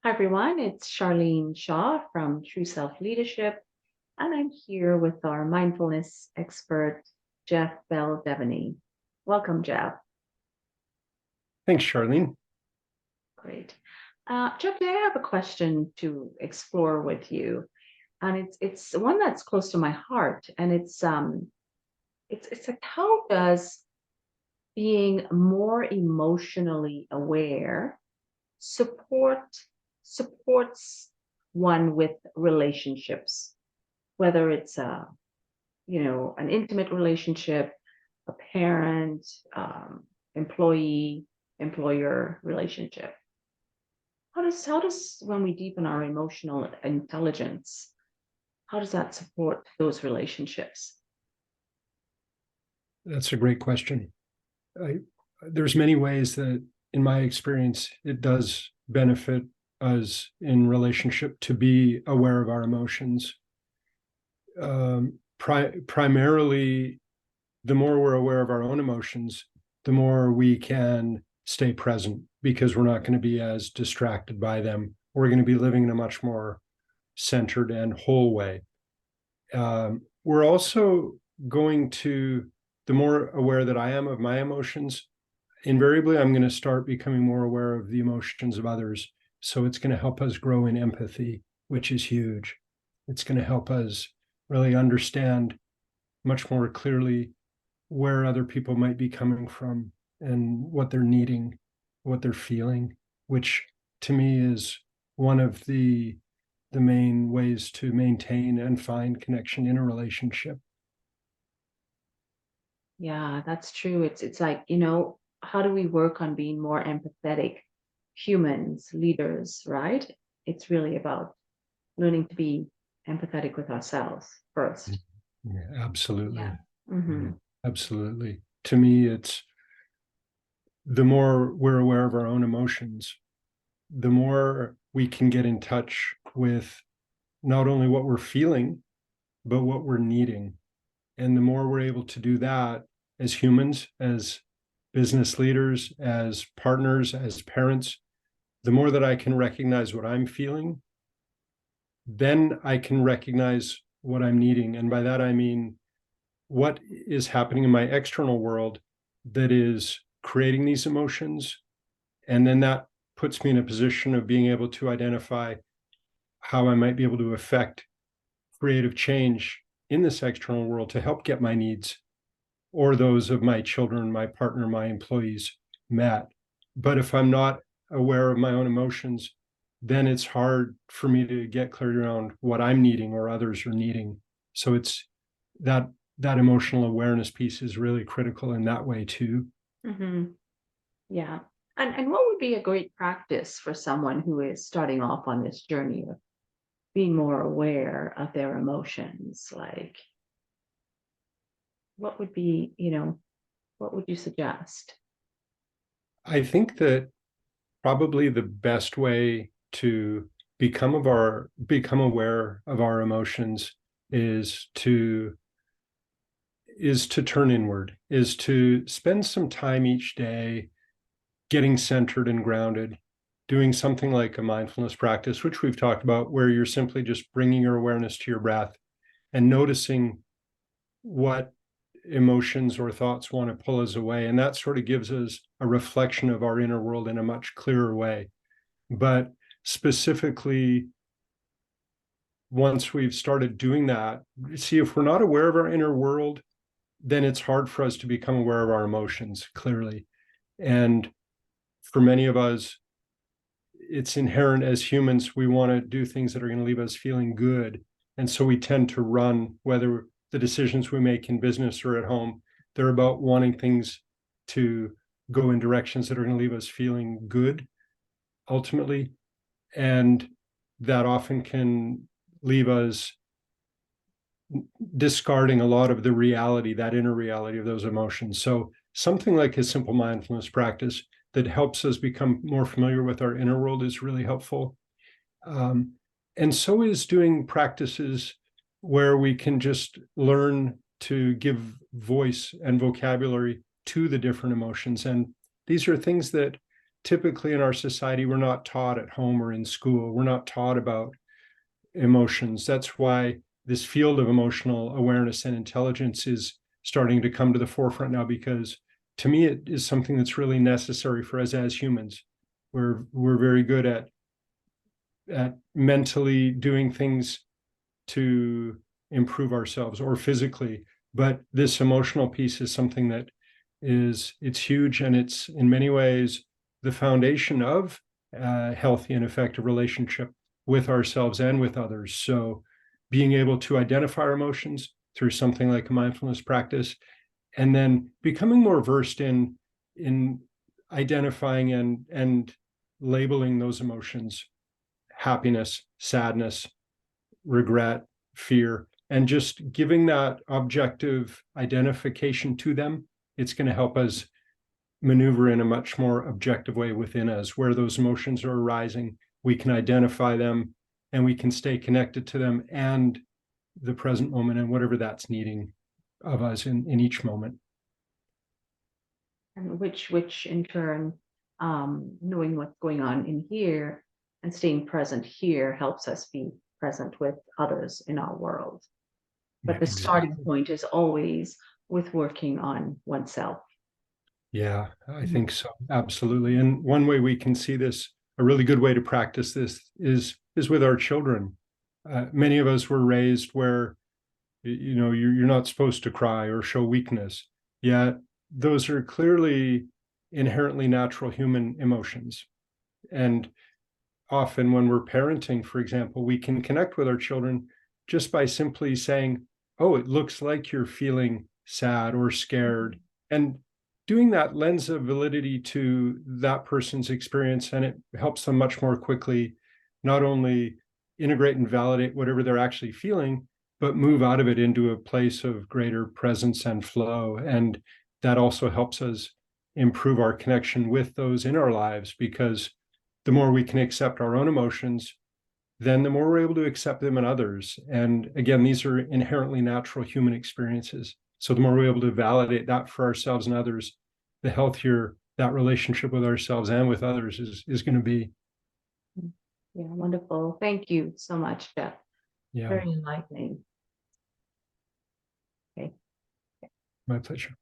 Hi, everyone. It's Sharlene Shaw from True Self Leadership, and I'm here with our mindfulness expert, Jeff Bell-Devaney. Welcome, Jeff. Thanks, Charlene. Great. Jeff, today I have a question to explore with you, and it's one that's close to my heart, and it's like how does being more emotionally aware support supports one with relationships, whether it's an intimate relationship, a parent, employee, employer relationship. How does when we deepen our emotional intelligence, how does that support those relationships? That's a great question. I, there's many ways that, in my experience, it does benefit us in relationship to be aware of our emotions. Primarily, the more we're aware of our own emotions, the more we can stay present because we're not going to be as distracted by them. We're going to be living in a much more centered and whole way. We're also going to, the more aware that I am of my emotions, invariably I'm going to start becoming more aware of the emotions of others. So it's going to help us grow in empathy, which is huge. It's going to help us really understand much more clearly where other people might be coming from and what they're needing, what they're feeling, which to me is one of the main ways to maintain and find connection in a relationship. Yeah, that's true. It's like, how do we work on being more empathetic humans, leaders, right? It's really about learning to be empathetic with ourselves first. Yeah, Yeah. absolutely. Hmm. Yeah, absolutely. To me, it's the more we're aware of our own emotions, the more we can get in touch with not only what we're feeling, but what we're needing. And the more we're able to do that as humans, as business leaders, as partners, as parents, the more that I can recognize what I'm feeling, then I can recognize what I'm needing. And by that, I mean what is happening in my external world that is creating these emotions. And then that puts me in a position of being able to identify how I might be able to affect creative change in this external world to help get my needs or those of my children, my partner, my employees met. But if I'm not aware of my own emotions, then it's hard for me to get clarity around what I'm needing or others are needing. So it's that that emotional awareness piece is really critical in that way too. Hmm. Yeah. And what would be a great practice for someone who is starting off on this journey of being more aware of their emotions? Like, what would be, what would you suggest? I think that probably the best way to become aware of our emotions is to turn inward, is to spend some time each day getting centered and grounded, doing something like a mindfulness practice, which we've talked about, where you're simply just bringing your awareness to your breath and noticing what emotions or thoughts want to pull us away. And that sort of gives us a reflection of our inner world in a much clearer way. But specifically, once we've started doing that, see, if we're not aware of our inner world, then it's hard for us to become aware of our emotions clearly. And for many of us, it's inherent as humans, we want to do things that are going to leave us feeling good. And so we tend to run, whether the decisions we make in business or at home, they're about wanting things to go in directions that are going to leave us feeling good ultimately. And that often can leave us discarding a lot of the reality, that inner reality of those emotions. So something like a simple mindfulness practice that helps us become more familiar with our inner world is really helpful. Um, and so is doing practices where we can just learn to give voice and vocabulary to the different emotions. And these are things that typically in our society, we're not taught at home or in school. We're not taught about emotions. That's why this field of emotional awareness and intelligence is starting to come to the forefront now, because to me, it is something that's really necessary for us as humans. We're very good at mentally doing things to improve ourselves, or physically, but this emotional piece is something that it's huge, and it's in many ways the foundation of a healthy and effective relationship with ourselves and with others. So being able to identify our emotions through something like a mindfulness practice, and then becoming more versed in identifying and labeling those emotions: happiness, sadness, regret, fear, and just giving that objective identification to them. It's going to help us maneuver in a much more objective way within us, where those emotions are arising. We can identify them and we can stay connected to them and the present moment and whatever that's needing of us in each moment. And which in turn, knowing what's going on in here and staying present here helps us be present with others in our world. But the starting Exactly. point is always with working on oneself. Yeah, I Mhm. think so. Absolutely. And one way we can see this, a really good way to practice this is with our children. Many of us were raised where you're not supposed to cry or show weakness, yet those are clearly inherently natural human emotions. And often when we're parenting, for example, we can connect with our children just by simply saying, "Oh, it looks like you're feeling sad or scared." And doing that lends a validity to that person's experience, and it helps them much more quickly not only integrate and validate whatever they're actually feeling, but move out of it into a place of greater presence and flow. And that also helps us improve our connection with those in our lives, because the more we can accept our own emotions, then the more we're able to accept them in others. And again, these are inherently natural human experiences. So the more we're able to validate that for ourselves and others, the healthier that relationship with ourselves and with others is going to be. Yeah, wonderful. Thank you so much, Jeff. Yeah, Very enlightening. Okay. my pleasure.